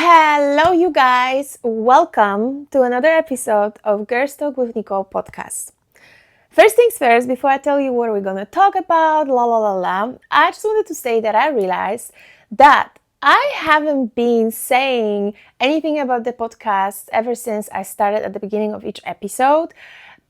Hello, you guys. Welcome to another episode of Girls Talk with Nicole podcast. First things first, before I tell you what we're going to talk about, I just wanted to say that I realized that I haven't been saying anything about the podcast ever since I started at the beginning of each episode.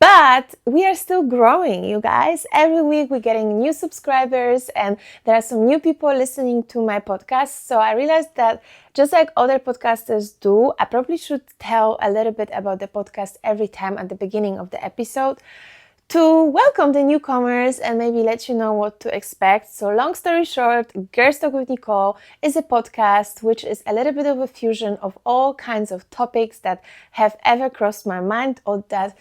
But we are still growing, you guys. Every week we're getting new subscribers and there are some new people listening to my podcast. So I realized that just like other podcasters do, I probably should tell a little bit about the podcast every time at the beginning of the episode to welcome the newcomers and maybe let you know what to expect. So long story short, Girls Talk with Nicole is a podcast which is a little bit of a fusion of all kinds of topics that have ever crossed my mind or that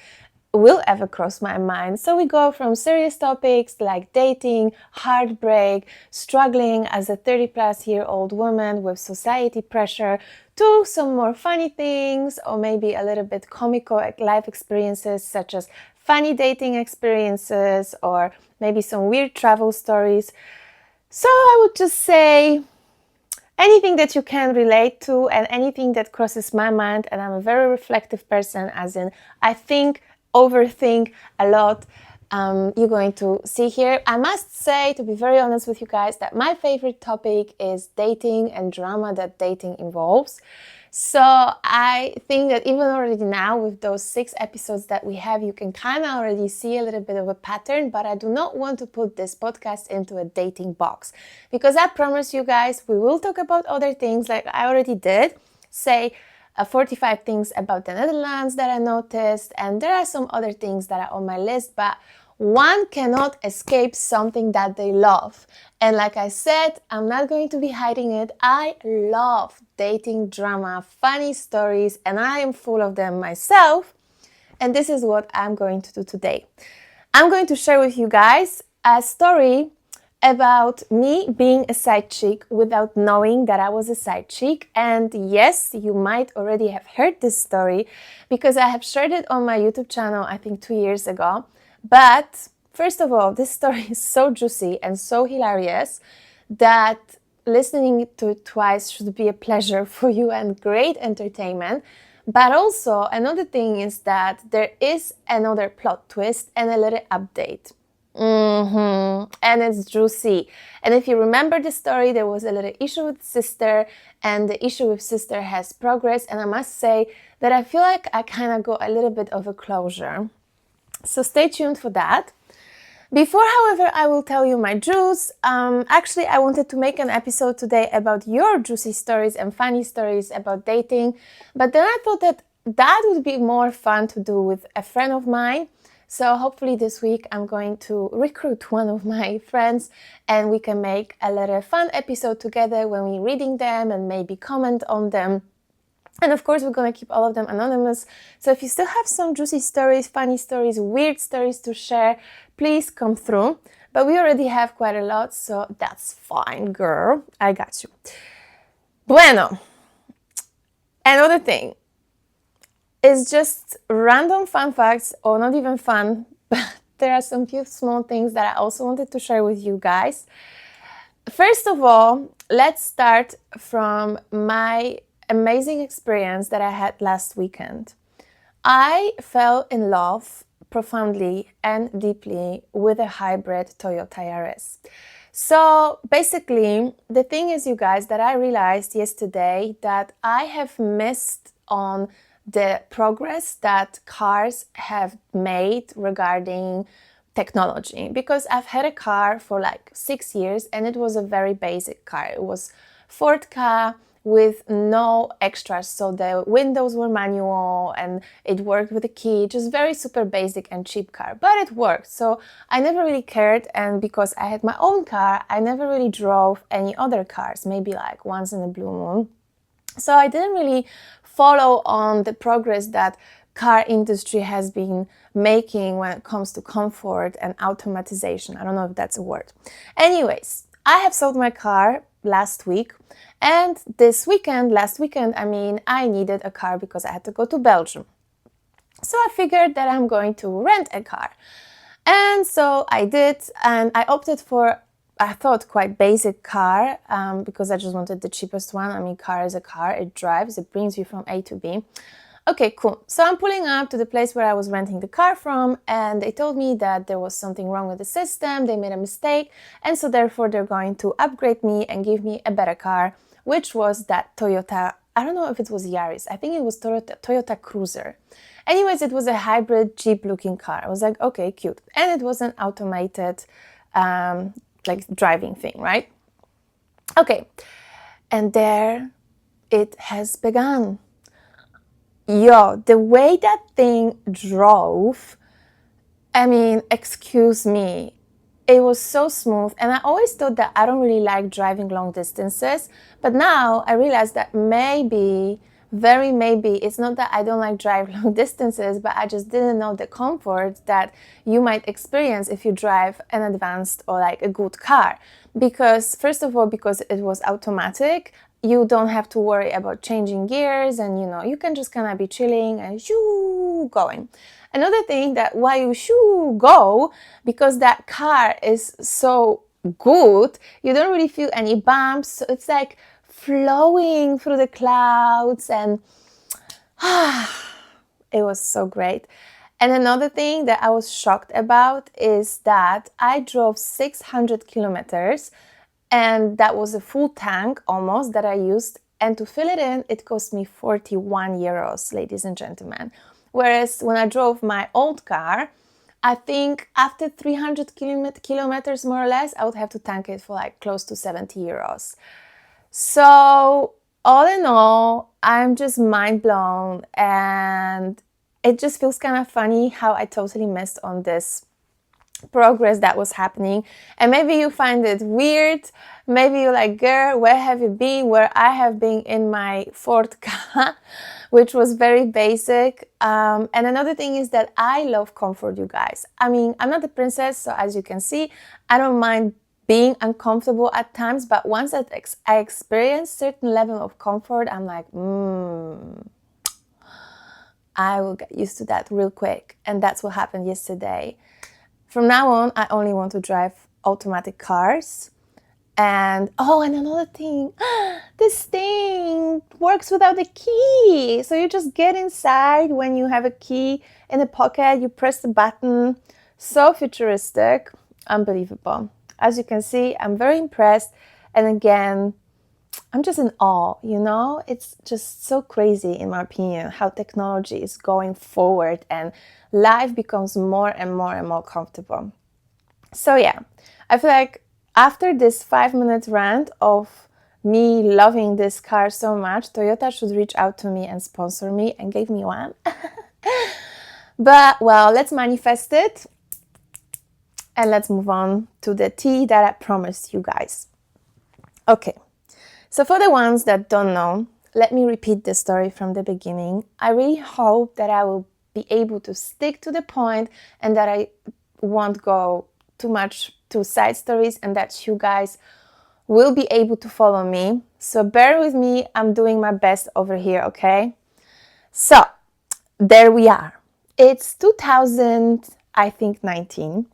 will ever cross my mind. So we go from serious topics like dating, heartbreak, struggling as a 30-plus-year-old woman with society pressure, to some more funny things or maybe a little bit comical life experiences such as funny dating experiences or maybe some weird travel stories. So I would just say anything that you can relate to and anything that crosses my mind. And I'm a very reflective person, as in I think, overthink a lot. You're going to see here. I must say, to be very honest with you guys, that my favorite topic is dating and drama that dating involves. So I think that even already now with those 6 episodes that we have, you can kind of already see a little bit of a pattern, but I do not want to put this podcast into a dating box because I promise you guys, we will talk about other things like I already did, say 45 things about the Netherlands that I noticed, and there are some other things that are on my list, but one cannot escape something that they love. And like I said, I'm not going to be hiding it. I love dating drama, funny stories, and I am full of them myself. And this is what I'm going to do today. I'm going to share with you guys a story about me being a side chick without knowing that I was a side chick. And yes, you might already have heard this story because I have shared it on my YouTube channel, I think 2 years ago. But first of all, this story is so juicy and so hilarious that listening to it twice should be a pleasure for you and great entertainment. But also another thing is that there is another plot twist and a little update. And it's juicy. And if you remember the story, there was a little issue with sister, and the issue with sister has progressed. And I must say that I feel like I kind of got a little bit of a closure. So stay tuned for that. Before, however, I will tell you my juice. Actually, I wanted to make an episode today about your juicy stories and funny stories about dating. But then I thought that that would be more fun to do with a friend of mine. So hopefully this week I'm going to recruit one of my friends and we can make a little fun episode together when we're reading them and maybe comment on them. And of course, we're going to keep all of them anonymous. So if you still have some juicy stories, funny stories, weird stories to share, please come through. But we already have quite a lot, so that's fine, girl. I got you. Bueno. Another thing. It's just random fun facts, or not even fun, but there are some few small things that I also wanted to share with you guys. First of all, let's start from my amazing experience that I had last weekend. I fell in love profoundly and deeply with a hybrid Toyota Yaris. So basically, the thing is, you guys, that I realized yesterday that I have missed on the progress that cars have made regarding technology, because I've had a car for like 6 years and it was a very basic car. It was Ford car with no extras, so the windows were manual and it worked with a key, just very super basic and cheap car, but it worked. So I never really cared, and because I had my own car, I never really drove any other cars, maybe like once in a blue moon. So I didn't really follow on the progress that car industry has been making when it comes to comfort and automatization. I don't know if that's a word. Anyways, I have sold my car last week, and last weekend, I needed a car because I had to go to Belgium. So I figured that I'm going to rent a car. And so I did, and I opted for I thought quite basic car, because I just wanted the cheapest one. I mean, car is a car, it drives, it brings you from A to B. Okay, cool. So I'm pulling up to the place where I was renting the car from, and they told me that there was something wrong with the system, they made a mistake, and so therefore they're going to upgrade me and give me a better car, which was that Toyota, I don't know if it was Yaris, I think it was Toyota Cruiser. Anyways, it was a hybrid Jeep looking car. I was like, okay, cute. And it was an automated like driving thing, right? Okay, and there it has begun. Yo, the way that thing drove, I mean, excuse me, it was so smooth. And I always thought that I don't really like driving long distances, but now I realize that maybe, very maybe, it's not that I don't like drive long distances, but I just didn't know the comfort that you might experience if you drive an advanced or like a good car. Because first of all, because it was automatic, you don't have to worry about changing gears, and you can just kind of be chilling and shoo going. Another thing that why you shoo go, because that car is so good, you don't really feel any bumps. So it's like flowing through the clouds, and it was so great. And another thing that I was shocked about is that I drove 600 kilometers, and that was a full tank almost that I used. And to fill it in, it cost me 41 euros, ladies and gentlemen. Whereas when I drove my old car, I think after 300 kilometers more or less, I would have to tank it for like close to 70 euros. So all in all, I'm just mind blown, and it just feels kind of funny how I totally missed on this progress that was happening. And maybe you find it weird, maybe you're like, girl, where have you been? Where I have been in my Ford car, which was very basic. And another thing is that I love comfort, you guys. I mean, I'm not a princess, so as you can see, I don't mind being uncomfortable at times, but once I experience certain level of comfort, I'm like, I will get used to that real quick. And that's what happened yesterday. From now on, I only want to drive automatic cars. And and another thing, this thing works without a key. So you just get inside when you have a key in the pocket, you press the button. So futuristic, unbelievable. As you can see, I'm very impressed. And again, I'm just in awe, It's just so crazy, in my opinion, how technology is going forward and life becomes more and more and more comfortable. So yeah, I feel like after this 5-minute rant of me loving this car so much, Toyota should reach out to me and sponsor me and give me one. But well, let's manifest it. And let's move on to the tea that I promised you guys. Okay. So for the ones that don't know, let me repeat the story from the beginning. I really hope that I will be able to stick to the point and that I won't go too much to side stories and that you guys will be able to follow me. So bear with me, I'm doing my best over here, okay? So there we are. It's 2019.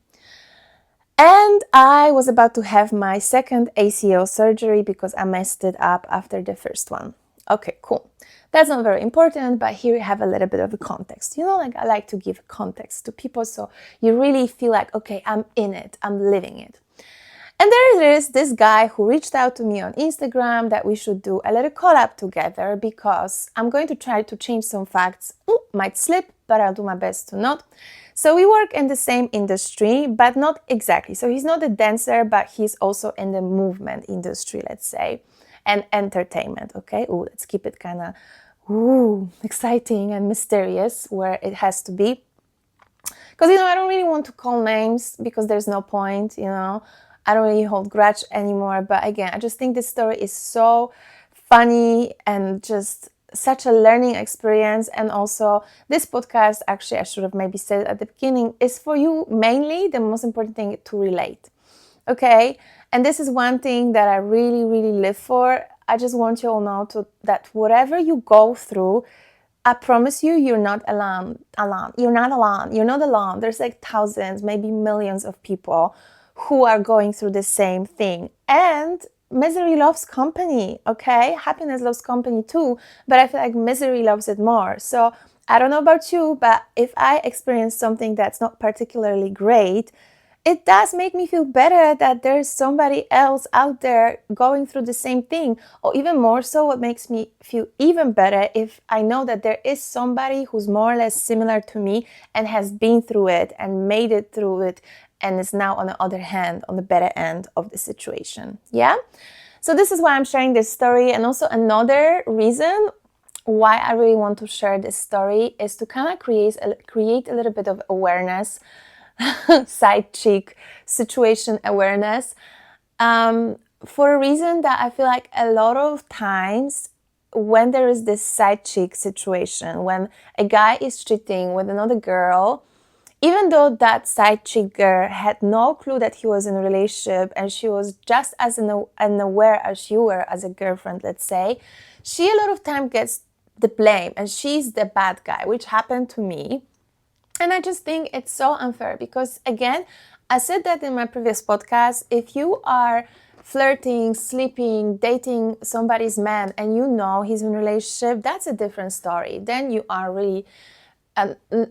And I was about to have my second ACL surgery because I messed it up after the first one. Okay, cool. That's not very important, but here you have a little bit of a context. Like I like to give context to people so you really feel like, okay, I'm in it, I'm living it. And there is this guy who reached out to me on Instagram that we should do a little collab together because I'm going to try to change some facts. Might slip, but I'll do my best to not. So we work in the same industry, but not exactly. So he's not a dancer, but he's also in the movement industry, let's say, and entertainment, okay? Let's keep it kind of exciting and mysterious where it has to be. Because, I don't really want to call names because there's no point, I don't really hold grudge anymore. But again, I just think this story is so funny and just such a learning experience. And also this podcast, actually, I should have maybe said at the beginning, is for you mainly. The most important thing to relate. Okay? And this is one thing that I really, really live for. I just want you all know that whatever you go through, I promise you, you're not alone. You're not alone. You're not alone. There's like thousands, maybe millions of people who are going through the same thing. And misery loves company, okay? Happiness loves company too, but I feel like misery loves it more. So I don't know about you, but if I experience something that's not particularly great, it does make me feel better that there's somebody else out there going through the same thing. Or even more so, what makes me feel even better if I know that there is somebody who's more or less similar to me and has been through it and made it through it and is now on the other hand, on the better end of the situation. Yeah? So this is why I'm sharing this story. And also another reason why I really want to share this story is to kind of create a little bit of awareness, side chick situation awareness, for a reason that I feel like a lot of times when there is this side chick situation, when a guy is cheating with another girl, even though that side chick girl had no clue that he was in a relationship and she was just as unaware as you were as a girlfriend, let's say, she a lot of time gets the blame and she's the bad guy, which happened to me. And I just think it's so unfair because, again, I said that in my previous podcast, if you are flirting, sleeping, dating somebody's man and you know he's in a relationship, that's a different story. Then you are really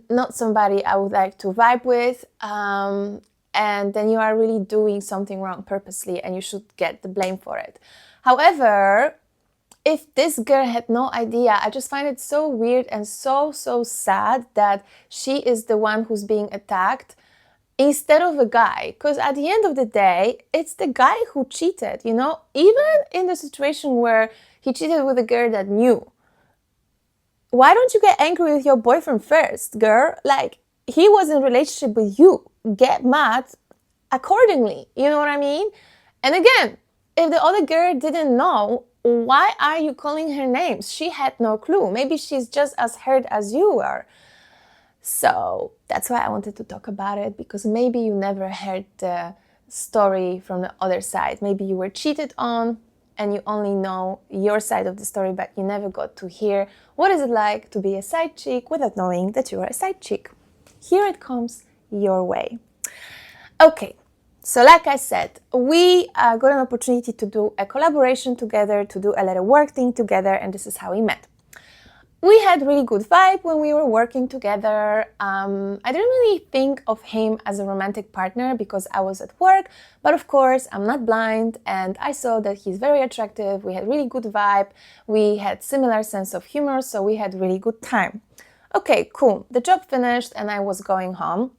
not somebody I would like to vibe with, and then you are really doing something wrong purposely and you should get the blame for it. However, if this girl had no idea, I just find it so weird and so sad that she is the one who's being attacked instead of a guy. Because at the end of the day, it's the guy who cheated, you know? Even in the situation where he cheated with a girl that knew. Why don't you get angry with your boyfriend first, girl? Like, he was in a relationship with you. Get mad accordingly. You know what I mean? And again, if the other girl didn't know, why are you calling her names? She had no clue. Maybe she's just as hurt as you are. So that's why I wanted to talk about it, because maybe you never heard the story from the other side. Maybe you were cheated on and you only know your side of the story, but you never got to hear what is it like to be a side chick without knowing that you are a side chick. Here it comes your way. Okay. So like I said, we got an opportunity to do a collaboration together, to do a little work thing together, and this is how we met. We had really good vibe when we were working together. I didn't really think of him as a romantic partner because I was at work, but of course I'm not blind and I saw that he's very attractive. We had really good vibe. We had similar sense of humor, so we had really good time. Okay, cool. The job finished and I was going home.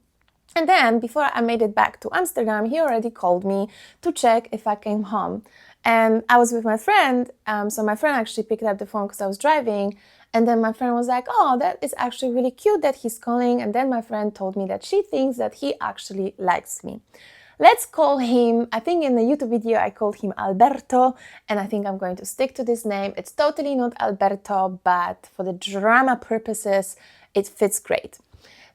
And then, before I made it back to Amsterdam, he already called me to check if I came home. And I was with my friend, so my friend actually picked up the phone because I was driving. And then my friend was like, oh, that is actually really cute that he's calling. And then my friend told me that she thinks that he actually likes me. Let's call him, I think in the YouTube video I called him Alberto, and I think I'm going to stick to this name. It's totally not Alberto, but for the drama purposes, it fits great.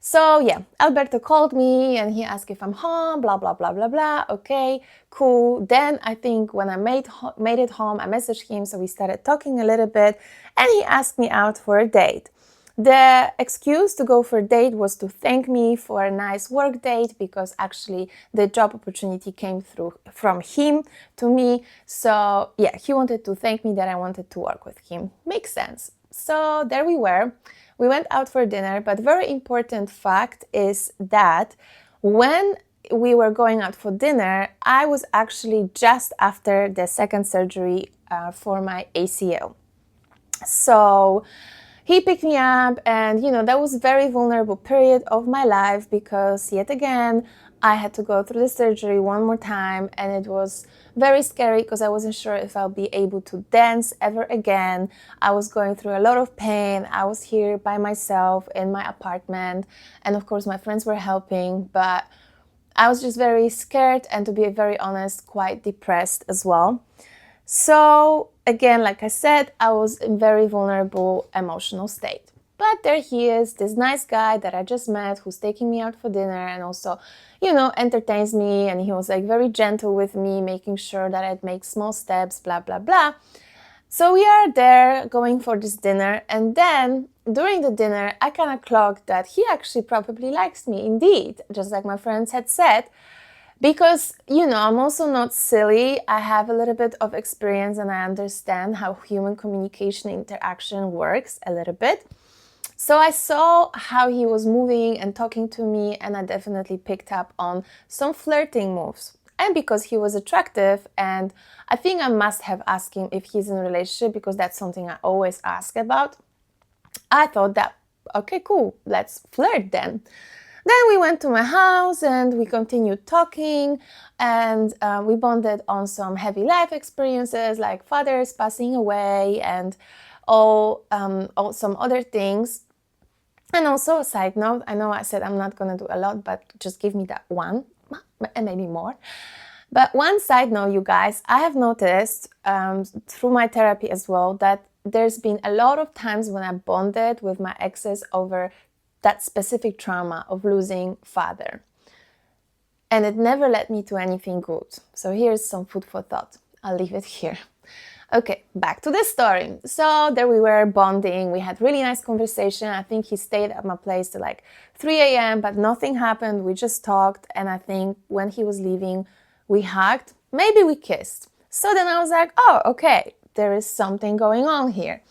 So yeah, Alberto called me and he asked if I'm home, blah, blah, blah, blah, blah. Okay, cool. Then I think when I made it home, I messaged him, so we started talking a little bit and he asked me out for a date. The excuse to go for a date was to thank me for a nice work date because actually the job opportunity came through from him to me. So yeah, he wanted to thank me that I wanted to work with him. Makes sense. So there we were. We went out for dinner, but very important fact is that when we were going out for dinner, I was actually just after the second surgery for my ACL. So he picked me up and, that was a very vulnerable period of my life because yet again, I had to go through the surgery one more time and it was very scary because I wasn't sure if I'll be able to dance ever again. I was going through a lot of pain. I was here by myself in my apartment and of course my friends were helping, but I was just very scared and, to be very honest, quite depressed as well. So again, like I said, I was in very vulnerable emotional state. But there he is, this nice guy that I just met who's taking me out for dinner and also, entertains me. And he was like very gentle with me, making sure that I'd make small steps, blah, blah, blah. So we are there going for this dinner. And then during the dinner, I kind of clocked that he actually probably likes me indeed, just like my friends had said. Because, I'm also not silly. I have a little bit of experience and I understand how human communication interaction works a little bit. So I saw how he was moving and talking to me, and I definitely picked up on some flirting moves. And because he was attractive, and I think I must have asked him if he's in a relationship, because that's something I always ask about, I thought that, okay, cool, let's flirt then. Then we went to my house and we continued talking, and we bonded on some heavy life experiences like fathers passing away and all some other things. And also, a side note, I know I said I'm not going to do a lot, but just give me that one, and maybe more. But one side note, you guys, I have noticed through my therapy as well that there's been a lot of times when I bonded with my exes over that specific trauma of losing father. And it never led me to anything good. So here's some food for thought. I'll leave it here. Okay, back to the story. So there we were bonding. We had really nice conversation. I think he stayed at my place till like 3 a.m., but nothing happened. We just talked. And I think when he was leaving, we hugged. Maybe we kissed. So then I was like, oh, okay, there is something going on here.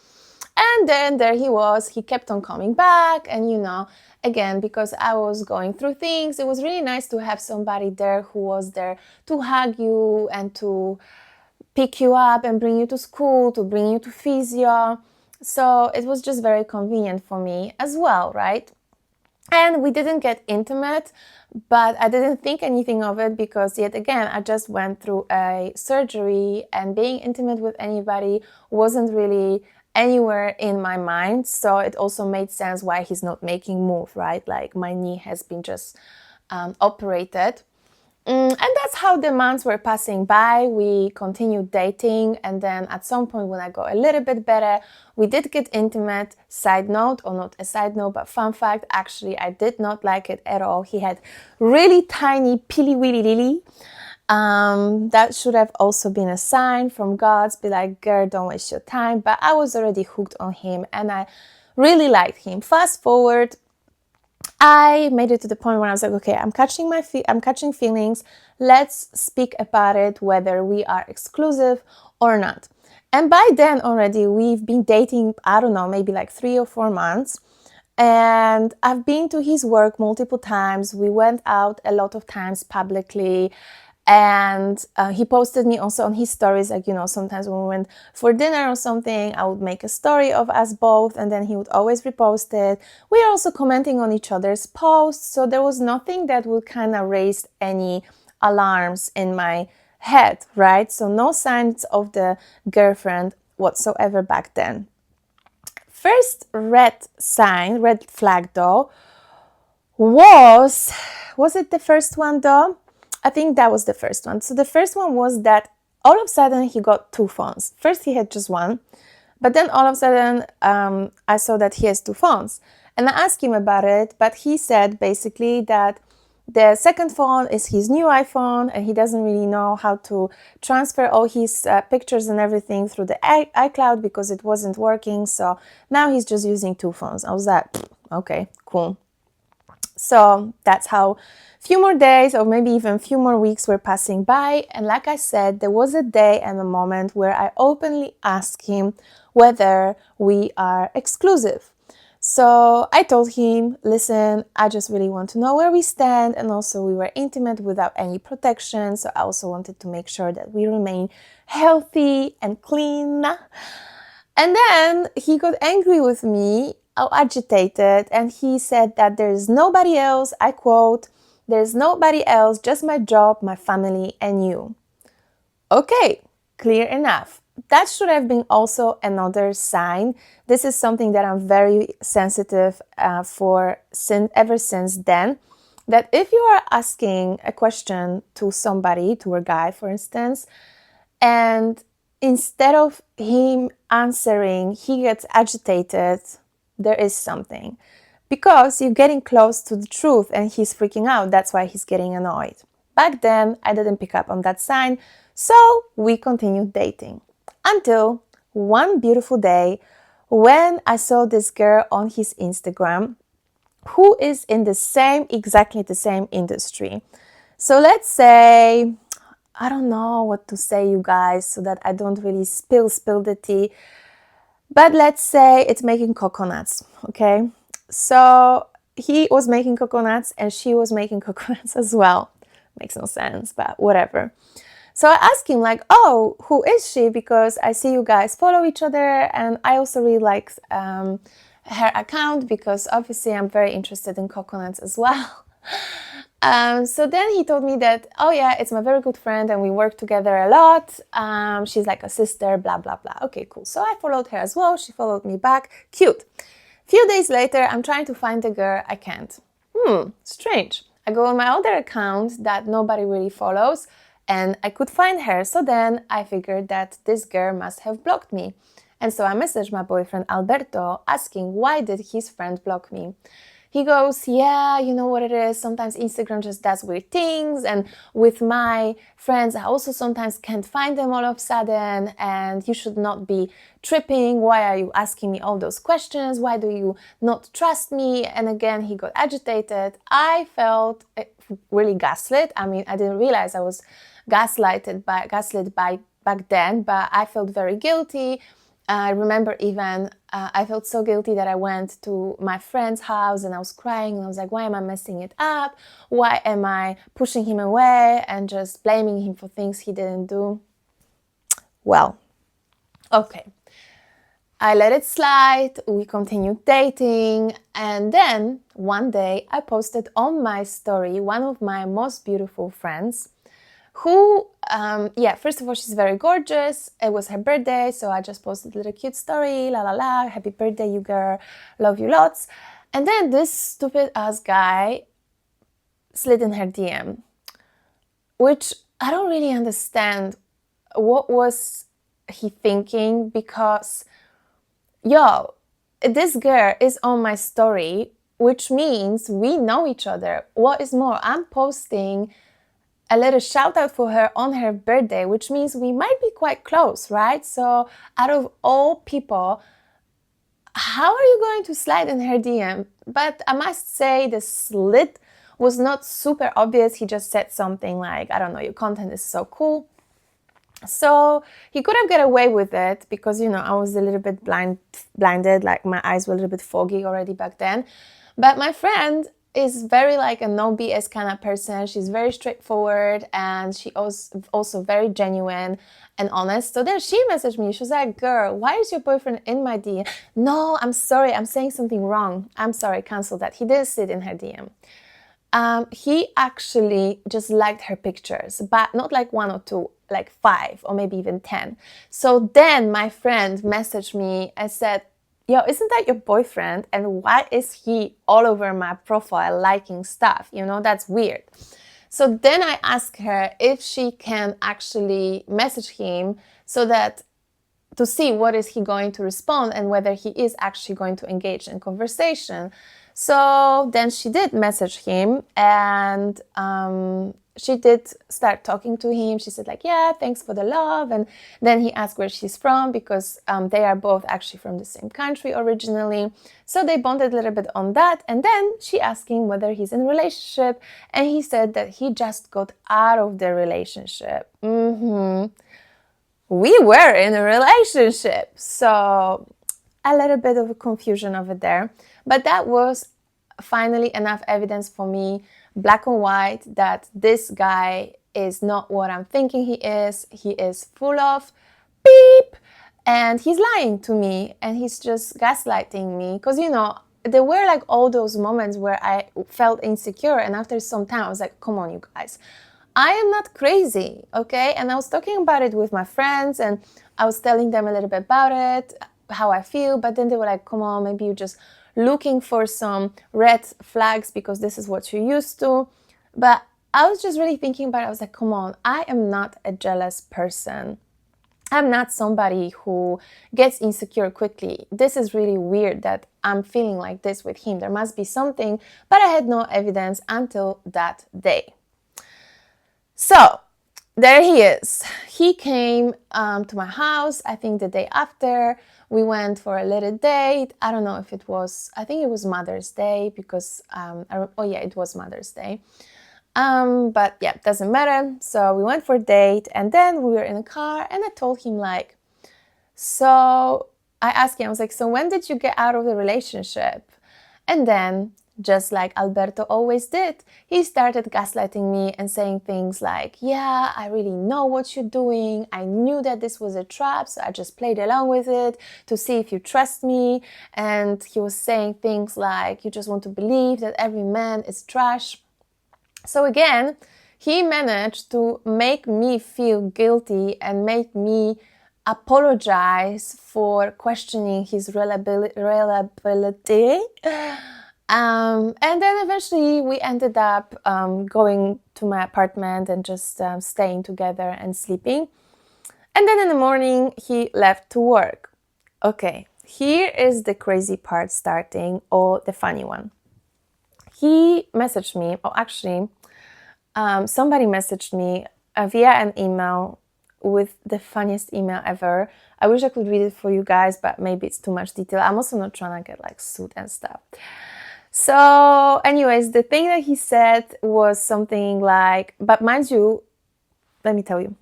And then there he was. He kept on coming back. And, again, because I was going through things, it was really nice to have somebody there who was there to hug you and to pick you up and bring you to school, to bring you to physio. So it was just very convenient for me as well, right? And we didn't get intimate, but I didn't think anything of it because, yet again, I just went through a surgery and being intimate with anybody wasn't really anywhere in my mind. So it also made sense why he's not making move, right? Like my knee has been just operated. And that's how the months were passing by. We continued dating, and then at some point when I got a little bit better, we did get intimate. Side note, or not a side note, but fun fact, actually I did not like it at all. He had really tiny pilly willy lily. That should have also been a sign from God, be like, girl, don't waste your time. But I was already hooked on him and I really liked him. Fast forward, I made it to the point where I was like, okay, I'm catching feelings. Let's speak about it, whether we are exclusive or not. And by then already, we've been dating, I don't know, maybe like 3 or 4 months. And I've been to his work multiple times. We went out a lot of times publicly. And he posted me also on his stories, like, sometimes when we went for dinner or something, I would make a story of us both and then he would always repost it. We are also commenting on each other's posts. So there was nothing that would kind of raise any alarms in my head, right? So no signs of the girlfriend whatsoever back then. First red flag though, was it the first one though? I think that was the first one. So the first one was that all of a sudden he got 2 phones. First he had just one, but then all of a sudden I saw that he has 2 phones. And I asked him about it, but he said basically that the second phone is his new iPhone and he doesn't really know how to transfer all his pictures and everything through the iCloud because it wasn't working. So now he's just using 2 phones. I was like, okay, cool. So that's how few more days or maybe even a few more weeks were passing by. And like I said, there was a day and a moment where I openly asked him whether we are exclusive. So I told him, listen, I just really want to know where we stand. And also we were intimate without any protection. So I also wanted to make sure that we remain healthy and clean. And then he got angry with me, agitated, and he said that there is nobody else, I quote, "There's nobody else, just my job, my family, and you." Okay, clear enough. That should have been also another sign. This is something that I'm very sensitive for ever since then, that if you are asking a question to somebody, to a guy, for instance, and instead of him answering, he gets agitated, there is something. Because you're getting close to the truth and he's freaking out. That's why he's getting annoyed. Back then, I didn't pick up on that sign, so we continued dating. Until one beautiful day when I saw this girl on his Instagram who is in exactly the same industry. So let's say, I don't know what to say, you guys, so that I don't really spill the tea. But let's say it's making coconuts, okay? So he was making coconuts and she was making coconuts as well. Makes no sense, but whatever. So I asked him like, oh, who is she? Because I see you guys follow each other and I also really like her account because obviously I'm very interested in coconuts as well. So then he told me that, oh yeah, it's my very good friend and we work together a lot. She's like a sister, blah, blah, blah. Okay, cool. So I followed her as well. She followed me back. Cute. Few days later, I'm trying to find the girl. I can't. Strange. I go on my other account that nobody really follows and I could find her. So then I figured that this girl must have blocked me. And so I messaged my boyfriend Alberto asking why did his friend block me. He goes, yeah, you know what it is. Sometimes Instagram just does weird things. And with my friends, I also sometimes can't find them all of a sudden. And you should not be tripping. Why are you asking me all those questions? Why do you not trust me? And again, he got agitated. I felt really gaslit. I mean, I didn't realize I was gaslit by back then, but I felt very guilty. I remember even I felt so guilty that I went to my friend's house and I was crying and I was like, why am I messing it up? Why am I pushing him away and just blaming him for things he didn't do? Well, okay. I let it slide, we continued dating, and then one day I posted on my story one of my most beautiful friends who, first of all, she's very gorgeous. It was her birthday, so I just posted a little cute story, la la la, happy birthday, you girl, love you lots. And then this stupid ass guy slid in her DM, which I don't really understand what was he thinking, because, yo, this girl is on my story, which means we know each other. What is more, I'm posting a little shout out for her on her birthday, which means we might be quite close, right? So out of all people, how are you going to slide in her DM? But I must say the slit was not super obvious. He just said something like, I don't know, your content is so cool. So he could have got away with it because, you know, I was a little bit blinded, like my eyes were a little bit foggy already back then. But my friend is very like a no BS kind of person. She's very straightforward and she also very genuine and honest. So then she messaged me. She was like, girl, why is your boyfriend in my DM? No, I'm sorry. I'm saying something wrong. I'm sorry. Cancel that. He didn't sit in her DM. He actually just liked her pictures, but not like 1 or 2, like 5 or maybe even 10. So then my friend messaged me and said, yo, isn't that your boyfriend? And why is he all over my profile liking stuff? You know, that's weird. So then I asked her if she can actually message him so that to see what is he going to respond and whether he is actually going to engage in conversation. So then she did message him and she did start talking to him. She said like, yeah, thanks for the love. And then he asked where she's from because they are both actually from the same country originally. So they bonded a little bit on that. And then she asked him whether he's in a relationship. And he said that he just got out of the relationship. We were in a relationship. So a little bit of a confusion over there. But that was finally enough evidence for me, black and white, that this guy is not what I'm thinking he is. He is full of beep and he's lying to me and he's just gaslighting me. Because, you know, there were like all those moments where I felt insecure, and after some time I was like, come on, you guys, I am not crazy, okay? And I was talking about it with my friends and I was telling them a little bit about it, how I feel, but then they were like, come on, maybe you're just looking for some red flags because this is what you're used to. But I was just really thinking about it. I was like, come on, I am not a jealous person. I'm not somebody who gets insecure quickly. This is really weird that I'm feeling like this with him. There must be something, but I had no evidence until that day. So there he is. He came to my house, I think the day after. We went for a little date. I don't know if it was, I think it was Mother's Day because, it was Mother's Day. But yeah, doesn't matter. So we went for a date, and then we were in a car, and I told him like, so I asked him, I was like, so when did you get out of the relationship? And then, just like Alberto always did, he started gaslighting me and saying things like, yeah, I really know what you're doing. I knew that this was a trap, so I just played along with it to see if you trust me. And he was saying things like, you just want to believe that every man is trash. So again, he managed to make me feel guilty and make me apologize for questioning his reliability. And then eventually we ended up going to my apartment and just staying together and sleeping. And then in the morning, he left to work. Okay, here is the crazy part starting, or the funny one. He messaged me, or actually, somebody messaged me via an email with the funniest email ever. I wish I could read it for you guys, but maybe it's too much detail. I'm also not trying to get like sued and stuff. So anyways, the thing that he said was something like, but mind you, let me tell you.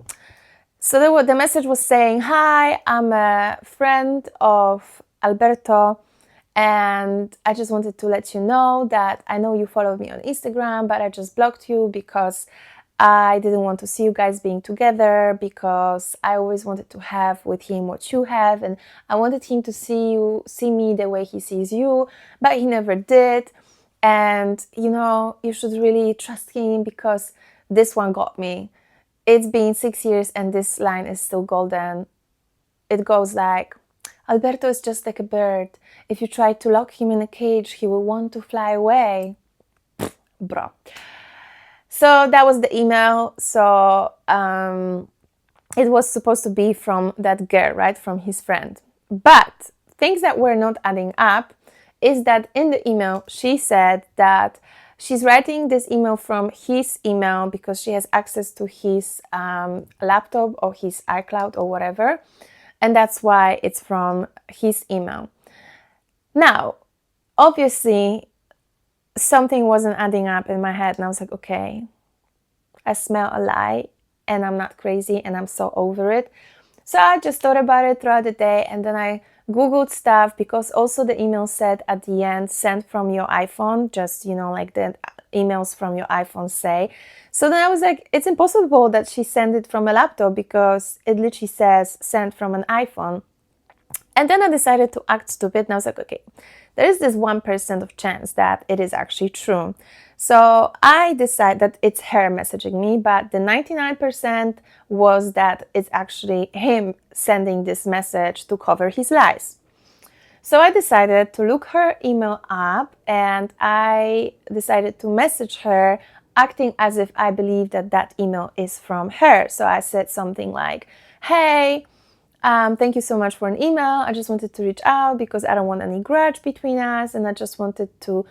So the message was saying, hi, I'm a friend of Alberto, and I just wanted to let you know that I know you followed me on Instagram, but I just blocked you because I didn't want to see you guys being together, because I always wanted to have with him what you have, and I wanted him to see me the way he sees you, but he never did. And you know, you should really trust him because this one got me. It's been 6 years and this line is still golden. It goes like, Alberto is just like a bird. If you try to lock him in a cage, he will want to fly away. Bro. So that was the email. So it was supposed to be from that girl, right? From his friend. But things that were not adding up is that in the email, she said that she's writing this email from his email because she has access to his laptop or his iCloud or whatever. And that's why it's from his email. Now, obviously, something wasn't adding up in my head. And I was like, okay, I smell a lie and I'm not crazy and I'm so over it. So I just thought about it throughout the day, and then I Googled stuff, because also the email said at the end, sent from your iPhone, just, you know, like the emails from your iPhone say. So then I was like, it's impossible that she sent it from a laptop because it literally says sent from an iPhone. And then I decided to act stupid, and I was like, okay, there is this 1% of chance that it is actually true. So I decided that it's her messaging me, but the 99% was that it's actually him sending this message to cover his lies. So I decided to look her email up, and I decided to message her acting as if I believe that that email is from her. So I said something like, hey, thank you so much for an email. I just wanted to reach out because I don't want any grudge between us, and I just wanted to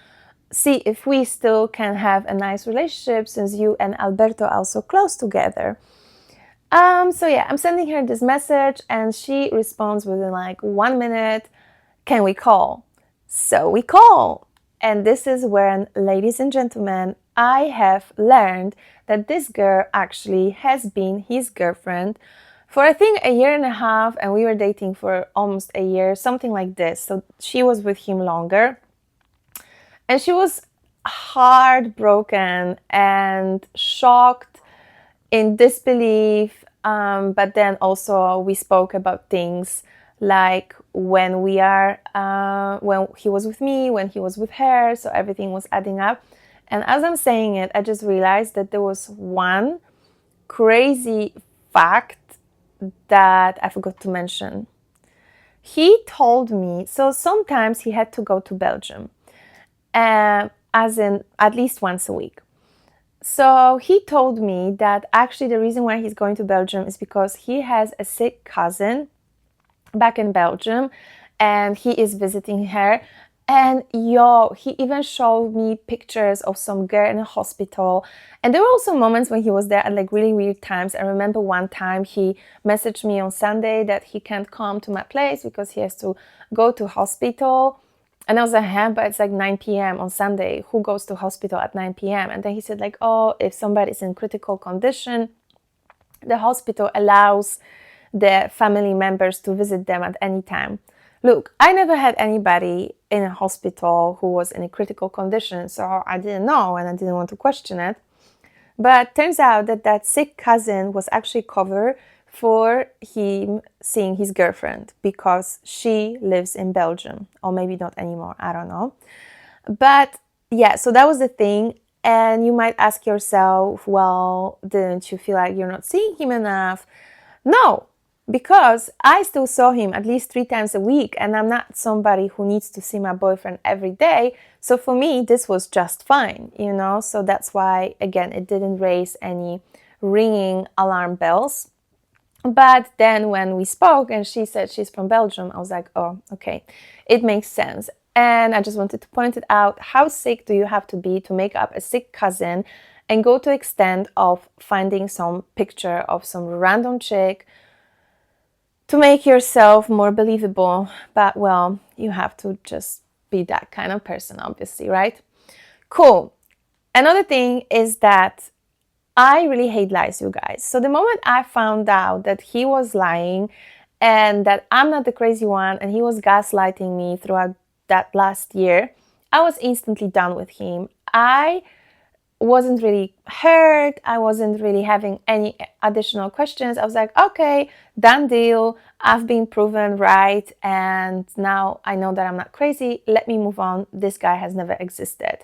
see if we still can have a nice relationship since you and Alberto are so close together. So yeah, I'm sending her this message, and she responds within like 1 minute, can we call? So we call. And this is when, ladies and gentlemen, I have learned that this girl actually has been his girlfriend for I think 1.5 years, and we were dating for almost a year, something like this. So she was with him longer. And she was heartbroken and shocked, in disbelief. But then also we spoke about things like when he was with me, when he was with her. So everything was adding up. And as I'm saying it, I just realized that there was one crazy fact that I forgot to mention. He told me, so sometimes he had to go to Belgium. As in at least once a week. So he told me that actually the reason why he's going to Belgium is because he has a sick cousin back in Belgium, and he is visiting her. And he even showed me pictures of some girl in a hospital. And there were also moments when he was there at like really weird times. I remember one time he messaged me on Sunday that he can't come to my place because he has to go to hospital. And I was like, huh, but it's like 9 p.m. on Sunday. Who goes to hospital at 9 p.m.? And then he said like, oh, if somebody's in critical condition, the hospital allows the family members to visit them at any time. Look, I never had anybody in a hospital who was in a critical condition, so I didn't know and I didn't want to question it. But turns out that that sick cousin was actually covered for him seeing his girlfriend because she lives in Belgium, or maybe not anymore, I don't know. But yeah, so that was the thing. And you might ask yourself, well, didn't you feel like you're not seeing him enough? No, because I still saw him at least 3 times a week, and I'm not somebody who needs to see my boyfriend every day. So for me, this was just fine, you know? So that's why, again, it didn't raise any ringing alarm bells. But then when we spoke and she said she's from Belgium, I was like, oh, okay, it makes sense. And I just wanted to point it out. How sick do you have to be to make up a sick cousin and go to extent of finding some picture of some random chick to make yourself more believable? But well, you have to just be that kind of person, obviously, right? Cool. Another thing is that I really hate lies, you guys. So the moment I found out that he was lying and that I'm not the crazy one and he was gaslighting me throughout that last year, I was instantly done with him. I wasn't really hurt. I wasn't really having any additional questions. I was like, okay, done deal. I've been proven right. And now I know that I'm not crazy. Let me move on. This guy has never existed.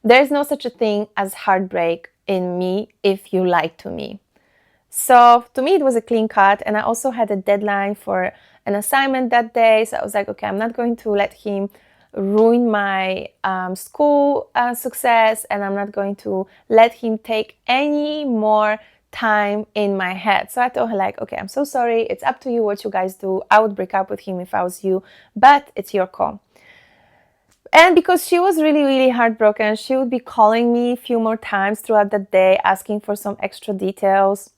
There's no such a thing as heartbreak in me if you lied to me. So to me, it was a clean cut. And I also had a deadline for an assignment that day. So I was like, okay, I'm not going to let him ruin my school success, and I'm not going to let him take any more time in my head. So I told her like, okay, I'm so sorry. It's up to you what you guys do. I would break up with him if I was you, but it's your call. And because she was really, really heartbroken, she would be calling me a few more times throughout the day, asking for some extra details.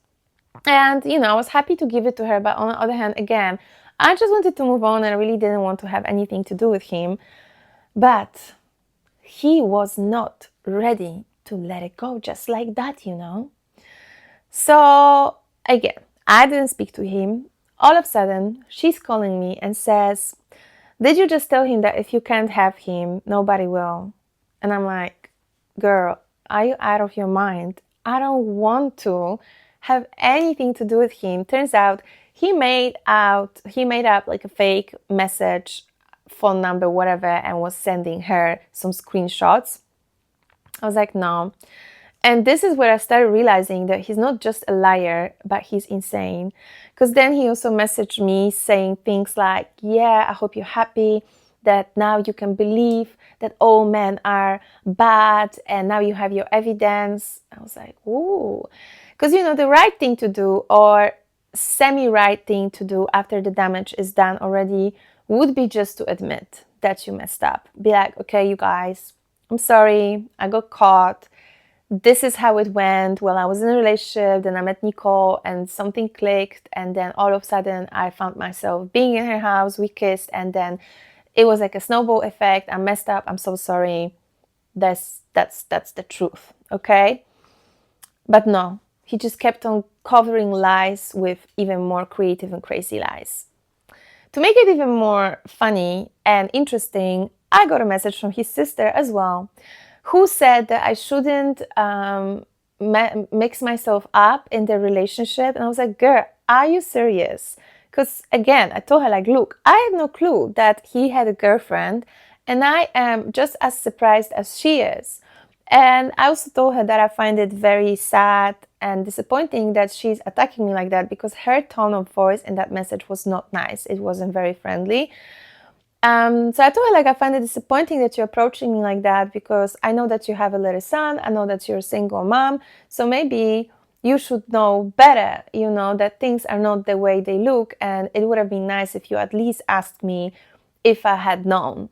And, you know, I was happy to give it to her. But on the other hand, again, I just wanted to move on and I really didn't want to have anything to do with him. But he was not ready to let it go just like that, you know. So again, I didn't speak to him. All of a sudden, she's calling me and says, did you just tell him that if you can't have him, nobody will? And I'm like, girl, are you out of your mind? I don't want to have anything to do with him. Turns out he made up like a fake message, phone number, whatever, and was sending her some screenshots. I was like, no. And this is where I started realizing that he's not just a liar, but he's insane. Because then he also messaged me saying things like, yeah, I hope you're happy that now you can believe that all men are bad and now you have your evidence. I was like, ooh. Because, you know, the right thing to do, or semi-right thing to do after the damage is done already, would be just to admit that you messed up. Be like, okay, you guys, I'm sorry, I got caught. This is how it went. Well, I was in a relationship, then I met Nicole and something clicked, and then all of a sudden I found myself being in her house, we kissed, and then it was like a snowball effect. I messed up, I'm so sorry. That's the truth, okay? But no, he just kept on covering lies with even more creative and crazy lies. To make it even more funny and interesting, I got a message from his sister as well, who said that I shouldn't mix myself up in the relationship. And I was like, girl, are you serious? Because again, I told her like, look, I had no clue that he had a girlfriend, and I am just as surprised as she is. And I also told her that I find it very sad and disappointing that she's attacking me like that, because her tone of voice in that message was not nice. It wasn't very friendly. So I told her, like, I find it disappointing that you're approaching me like that, because I know that you have a little son. I know that you're a single mom. So maybe you should know better, you know, that things are not the way they look. And it would have been nice if you at least asked me if I had known.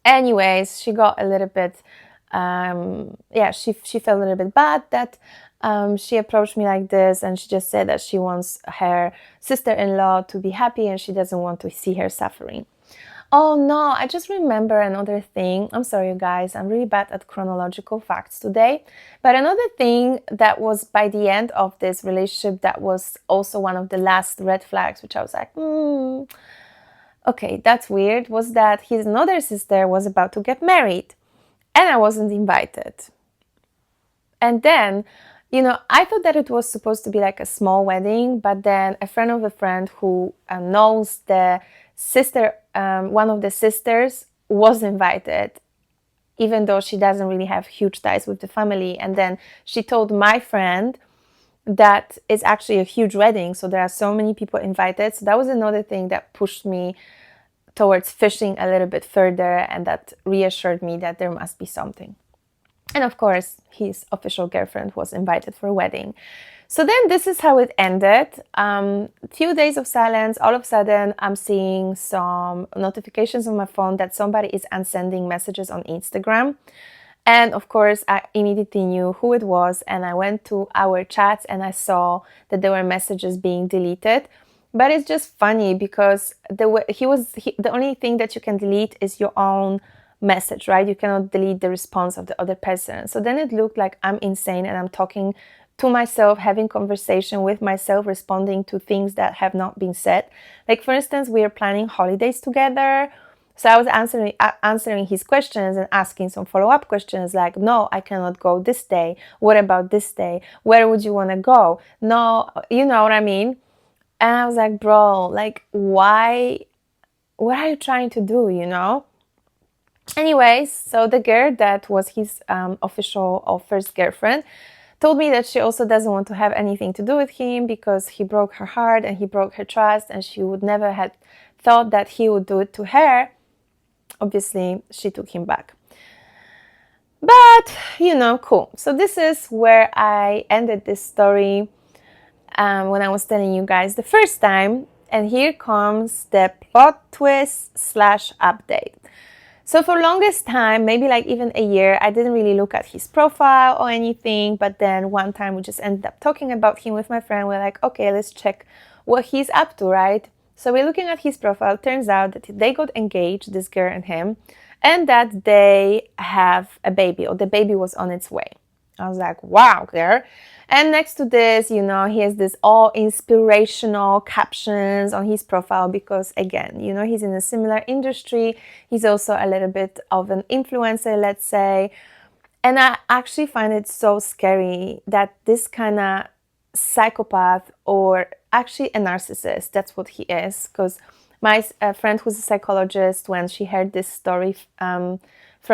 Anyways, she got a little bit, she felt a little bit bad that she approached me like this, and she just said that she wants her sister-in-law to be happy and she doesn't want to see her suffering. Oh no, I just remember another thing. I'm sorry, you guys. I'm really bad at chronological facts today. But another thing that was by the end of this relationship that was also one of the last red flags, which I was like, okay, that's weird, was that his another sister was about to get married and I wasn't invited. And then, I thought that it was supposed to be like a small wedding, but then a friend of a friend who knows the sister, one of the sisters, was invited, even though she doesn't really have huge ties with the family. And then she told my friend that it's actually a huge wedding, so there are so many people invited. So that was another thing that pushed me towards fishing a little bit further, and that reassured me that there must be something. And of course, his official girlfriend was invited for a wedding. So then this is how it ended. Few days of silence, all of a sudden I'm seeing some notifications on my phone that somebody is unsending messages on Instagram. And of course, I immediately knew who it was, and I went to our chats and I saw that there were messages being deleted. But it's just funny because the only thing that you can delete is your own message, right? You cannot delete the response of the other person. So then it looked like I'm insane and I'm talking to myself, having conversation with myself, responding to things that have not been said. Like, for instance, we are planning holidays together. So I was answering his questions and asking some follow-up questions like, no, I cannot go this day. What about this day? Where would you want to go? No, you know what I mean? And I was like, bro, like, why? What are you trying to do, Anyways, so the girl that was his official or first girlfriend told me that she also doesn't want to have anything to do with him because he broke her heart and he broke her trust, and she would never have thought that he would do it to her. Obviously, she took him back. But, cool. So this is where I ended this story when I was telling you guys the first time. And here comes the plot twist / update. So for longest time, maybe like even a year, I didn't really look at his profile or anything. But then one time we just ended up talking about him with my friend. We're like, okay, let's check what he's up to, right? So we're looking at his profile. Turns out that they got engaged, this girl and him, and that they have a baby, or the baby was on its way. I was like, wow, girl. And next to this, he has this all inspirational captions on his profile because, again, he's in a similar industry. He's also a little bit of an influencer, let's say. And I actually find it so scary that this kind of psychopath, or actually a narcissist, that's what he is. Because my friend who's a psychologist, when she heard this story from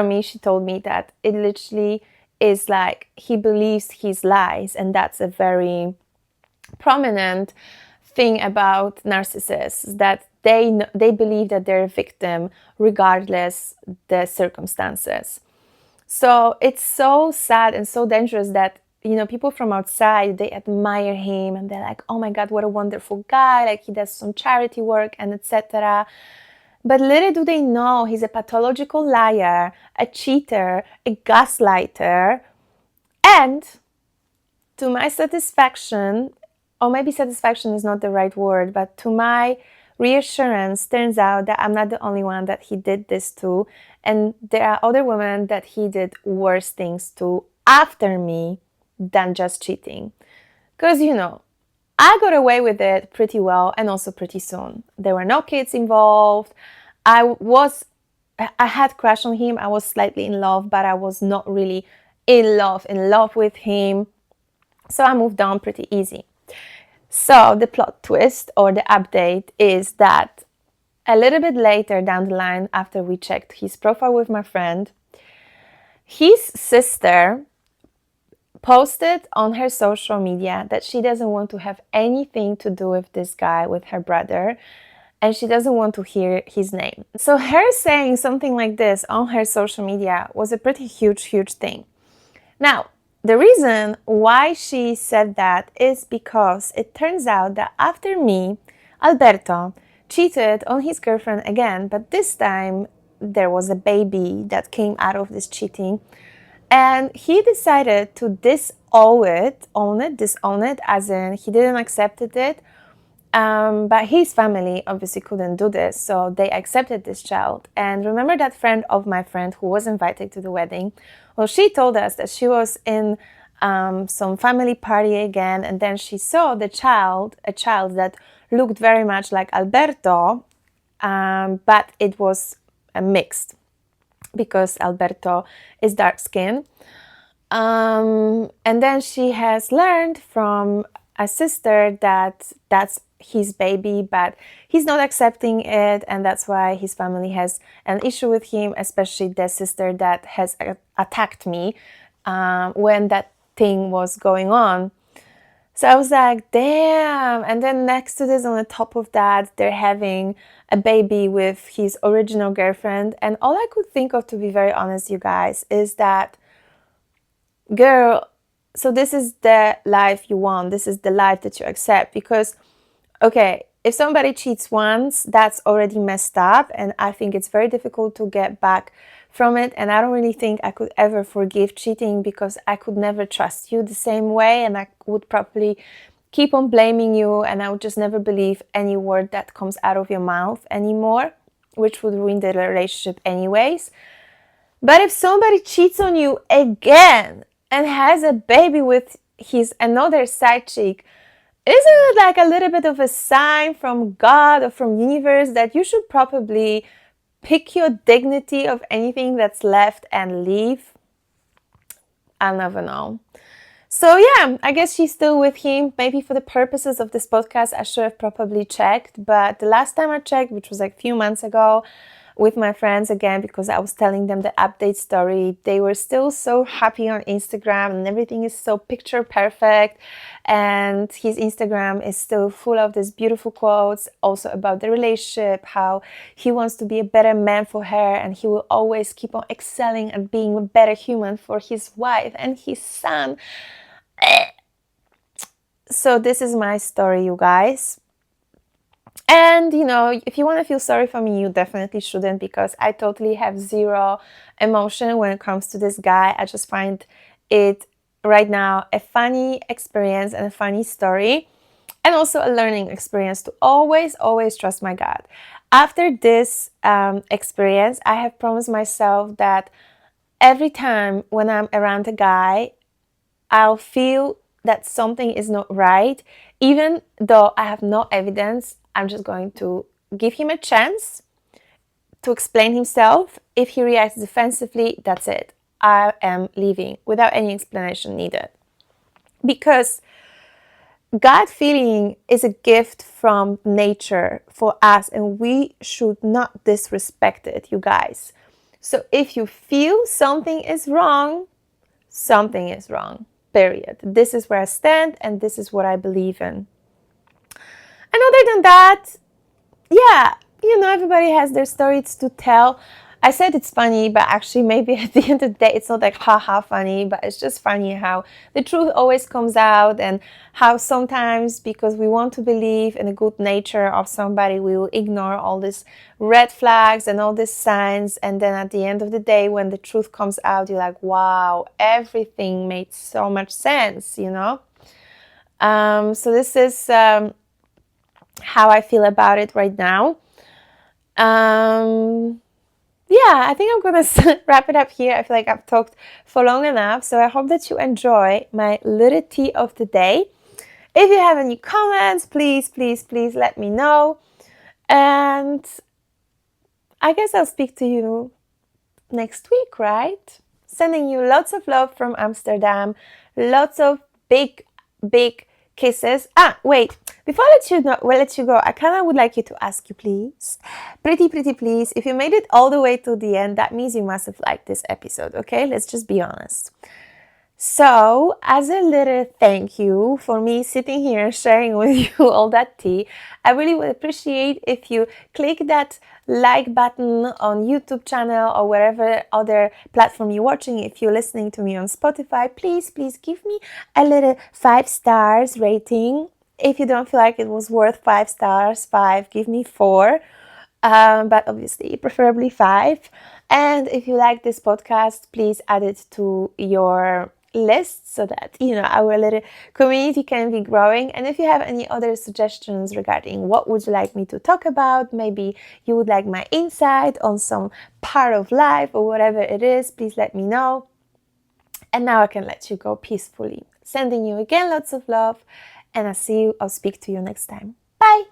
me, she told me that it literally is like he believes his lies, and that's a very prominent thing about narcissists, that they believe that they're a victim regardless the circumstances. So it's so sad and so dangerous that people from outside, they admire him and they're like, oh my God, what a wonderful guy, like he does some charity work and etc. But little do they know he's a pathological liar, a cheater, a gaslighter, and to my satisfaction, or maybe satisfaction is not the right word, but to my reassurance, turns out that I'm not the only one that he did this to, and there are other women that he did worse things to after me than just cheating. Because, I got away with it pretty well and also pretty soon. There were no kids involved. I had crush on him. I was slightly in love, but I was not really in love with him. So I moved on pretty easy. So the plot twist or the update is that a little bit later down the line, after we checked his profile with my friend, his sister posted on her social media that she doesn't want to have anything to do with this guy, with her brother, and she doesn't want to hear his name. So her saying something like this on her social media was a pretty huge thing. Now, the reason why she said that is because it turns out that after me, Alberto cheated on his girlfriend again, but this time there was a baby that came out of this cheating. And he decided to disown it, as in he didn't accept it, But his family obviously couldn't do this, so they accepted this child. And remember that friend of my friend who was invited to the wedding? Well, she told us that she was in some family party again, and then she saw a child that looked very much like Alberto, but it was mixed because Alberto is dark skinned. And then she has learned from a sister that that's his baby, but he's not accepting it, and that's why his family has an issue with him, especially the sister that has attacked me when that thing was going on. So I was like, damn. And then next to this, on the top of that, they're having a baby with his original girlfriend. And all I could think of, to be very honest, you guys, is that, girl, so this is the life you want. This is the life that you accept. Because, okay, if somebody cheats once, that's already messed up. And I think it's very difficult to get back from it. And I don't really think I could ever forgive cheating, because I could never trust you the same way. And I would probably keep on blaming you. And I would just never believe any word that comes out of your mouth anymore, which would ruin the relationship anyways. But if somebody cheats on you again and has a baby with his another side chick, isn't it like a little bit of a sign from God or from universe that you should probably pick your dignity of anything that's left and leave? I'll never know. So yeah, I guess she's still with him. Maybe for the purposes of this podcast, I should have probably checked. But the last time I checked, which was like a few months ago, with my friends again, because I was telling them the update story, they were still so happy on Instagram and everything is so picture perfect, and his Instagram is still full of these beautiful quotes also about the relationship, how he wants to be a better man for her and he will always keep on excelling and being a better human for his wife and his son. So this is my story, you guys. And, you know, if you want to feel sorry for me, you definitely shouldn't, because I totally have zero emotion when it comes to this guy. I just find it right now a funny experience and a funny story, and also a learning experience to always, always trust my gut. After this experience, I have promised myself that every time when I'm around a guy, I'll feel that something is not right, even though I have no evidence. I'm just going to give him a chance to explain himself. If he reacts defensively, that's it. I am leaving without any explanation needed. Because gut feeling is a gift from nature for us, and we should not disrespect it, you guys. So if you feel something is wrong, something is wrong. Period. This is where I stand, and this is what I believe in. And other than that, yeah, you know, everybody has their stories to tell. I said it's funny, but actually maybe at the end of the day, it's not like haha funny, but it's just funny how the truth always comes out, and how sometimes, because we want to believe in the good nature of somebody, we will ignore all these red flags and all these signs. And then at the end of the day, when the truth comes out, you're like, wow, everything made so much sense, you know? So this is how I feel about it right now. Yeah, I think I'm gonna wrap it up here. I feel like I've talked for long enough, so I hope that you enjoy my little tea of the day. If you have any comments, please, please, please let me know. And I guess I'll speak to you next week, right? Sending you lots of love from Amsterdam, lots of big, big kisses. Wait, before I let you go, I kind of would like you to ask you, please, pretty please, if you made it all the way to the end, that means you must have liked this episode, okay? Let's just be honest. So, as a little thank you for me sitting here sharing with you all that tea, I really would appreciate if you click that like button on YouTube channel or wherever other platform you're watching. If you're listening to me on Spotify, please give me a little 5 stars rating. If you don't feel like it was worth 5 stars, 5, give me 4. But obviously, preferably 5. And if you like this podcast, please add it to your list so that, our little community can be growing. And if you have any other suggestions regarding what would you like me to talk about, maybe you would like my insight on some part of life or whatever it is, please let me know. And now I can let you go peacefully. Sending you again lots of love, and I'll speak to you next time. Bye!